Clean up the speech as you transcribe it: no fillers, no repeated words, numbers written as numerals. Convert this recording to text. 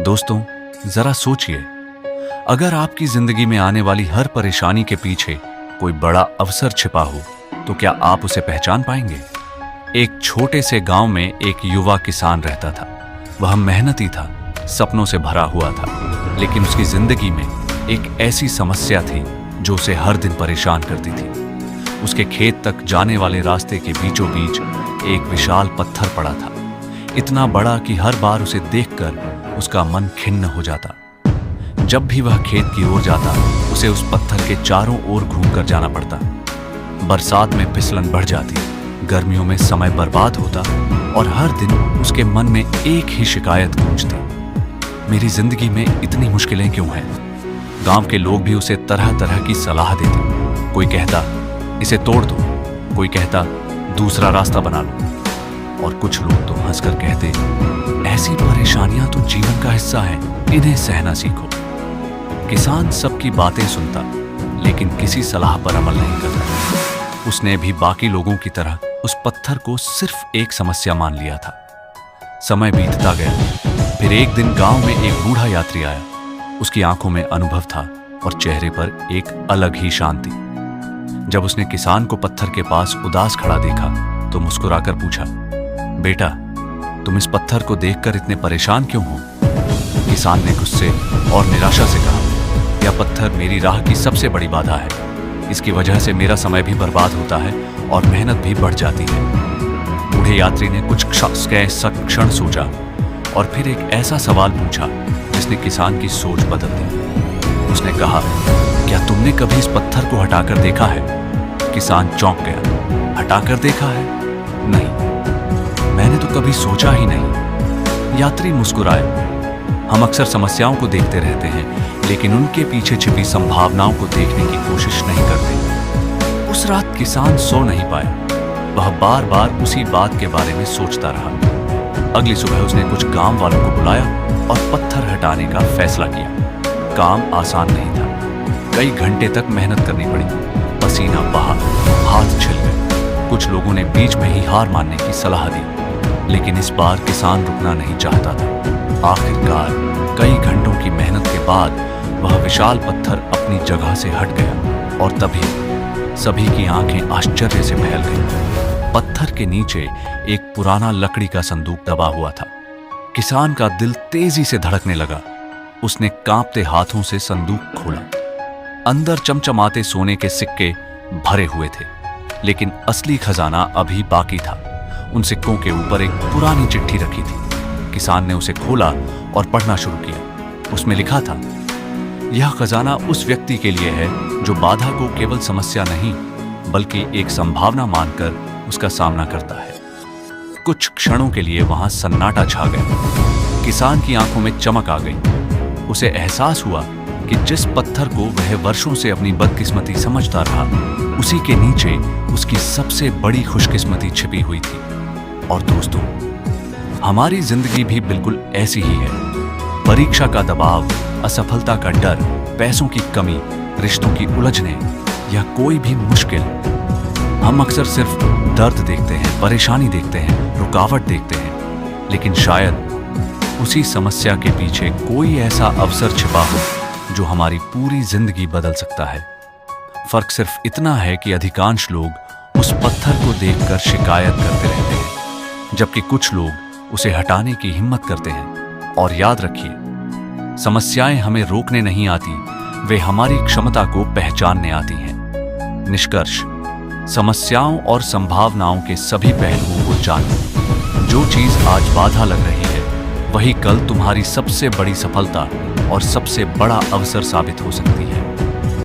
दोस्तों, जरा सोचिए, अगर आपकी जिंदगी में आने वाली हर परेशानी के पीछे कोई बड़ा अवसर छिपा हो, तो क्या आप उसे पहचान पाएंगे? एक छोटे से गांव में एक युवा किसान रहता था। वह मेहनती था, सपनों से भरा हुआ था, लेकिन उसकी जिंदगी में एक ऐसी समस्या थी जो उसे हर दिन परेशान करती थी। उसके खेत तक जाने वाले रास्ते के बीचों बीच एक विशाल पत्थर पड़ा था, इतना बड़ा कि हर बार उसे देखकर उसका मन खिन्न हो जाता। जब भी वह खेत की ओर जाता, उसे उस पत्थर के चारों ओर घूमकर जाना पड़ता। बरसात में फिसलन बढ़ जाती, गर्मियों में समय बर्बाद होता और हर दिन उसके मन में एक ही शिकायत गूंजती, मेरी जिंदगी में इतनी मुश्किलें क्यों हैं? गांव के लोग भी उसे तरह तरह की सलाह देते। कोई कहता इसे तोड़ दो, कोई कहता दूसरा रास्ता बना लो, और कुछ लोग तो हंसकर कहते ऐसी परेशानियां तो जीवन का हिस्सा है, इन्हें सहना सीखो। किसान सबकी बातें सुनता, लेकिन किसी सलाह पर अमल नहीं करता। उसने भी बाकी लोगों की तरह उस पत्थर को सिर्फ एक समस्या मान लिया था। समय बीतता गया, फिर एक दिन गांव में एक बूढ़ा यात्री आया। उसकी आंखों में अनुभव था और चेहरे पर एक अलग ही शांति। जब उसने किसान को पत्थर के पास उदास खड़ा देखा, तो मुस्कुराकर पूछा, बेटा, तुम इस पत्थर को देखकर इतने परेशान क्यों हो? किसान ने गुस्से और निराशा से कहा, यह पत्थर मेरी राह की सबसे बड़ी बाधा है। इसकी वजह से मेरा समय भी बर्बाद होता है और मेहनत भी बढ़ जाती है। बूढ़े यात्री ने कुछ क्षण सोचा और फिर एक ऐसा सवाल पूछा जिसने किसान की सोच बदल दी। उसने कहा, क्या तुमने कभी इस पत्थर को हटाकर देखा है? किसान चौंक गया। हटाकर देखा है? नहीं, मैंने तो कभी सोचा ही नहीं। यात्री मुस्कुराए। हम अक्सर समस्याओं को देखते रहते हैं, लेकिन उनके पीछे छिपी संभावनाओं को देखने की कोशिश नहीं करते। उस रात किसान सो नहीं पाया। वह बार बार उसी बात के बारे में सोचता रहा। अगली सुबह उसने कुछ गांव वालों को बुलाया और पत्थर हटाने का फैसला किया। काम आसान नहीं था। कई घंटे तक मेहनत करनी पड़ी। पसीना बहा, हाथ छिल गए। कुछ लोगों ने बीच में ही हार मानने की सलाह दी, लेकिन इस बार किसान रुकना नहीं चाहता था। आखिरकार कई घंटों की मेहनत के बाद वह विशाल पत्थर अपनी जगह से हट गया और तभी सभी की आंखें आश्चर्य से फैल गईं। पत्थर के नीचे एक पुराना लकड़ी का संदूक दबा हुआ था। किसान का दिल तेजी से धड़कने लगा। उसने कांपते हाथों से संदूक खोला। अंदर चमचमाते सोने के सिक्के भरे हुए थे, लेकिन असली खजाना अभी बाकी था। उन सिक्कों के ऊपर एक पुरानी चिट्ठी रखी थी। किसान ने उसे खोला और पढ़ना शुरू किया। उसमें लिखा था, यह खजाना उस व्यक्ति के लिए है जो बाधा को केवल समस्या नहीं, बल्कि एक संभावना मानकर उसका सामना करता है। कुछ क्षणों के लिए वहां सन्नाटा छा गया। किसान की आंखों में चमक आ गई। उसे एहसास हुआ कि जिस पत्थर को वह वर्षों से अपनी बदकिस्मती समझता रहा, उसी के नीचे उसकी सबसे बड़ी खुशकिस्मती छिपी हुई थी। और दोस्तों, हमारी जिंदगी भी बिल्कुल ऐसी ही है। परीक्षा का दबाव, असफलता का डर, पैसों की कमी, रिश्तों की उलझने या कोई भी मुश्किल, हम अक्सर सिर्फ दर्द देखते हैं, परेशानी देखते हैं, रुकावट देखते हैं, लेकिन शायद उसी समस्या के पीछे कोई ऐसा अवसर छिपा हो जो हमारी पूरी जिंदगी बदल सकता है। फर्क सिर्फ इतना है कि अधिकांश लोग उस पत्थर को देखकर शिकायत करते रहते हैं, जबकि कुछ लोग उसे हटाने की हिम्मत करते हैं। और याद रखिए, समस्याएं हमें रोकने नहीं आती, वे हमारी क्षमता को पहचानने आती हैं। निष्कर्ष, समस्याओं और संभावनाओं के सभी पहलुओं को जानो। जो चीज आज बाधा लग रही है, वही कल तुम्हारी सबसे बड़ी सफलता और सबसे बड़ा अवसर साबित हो सकती है।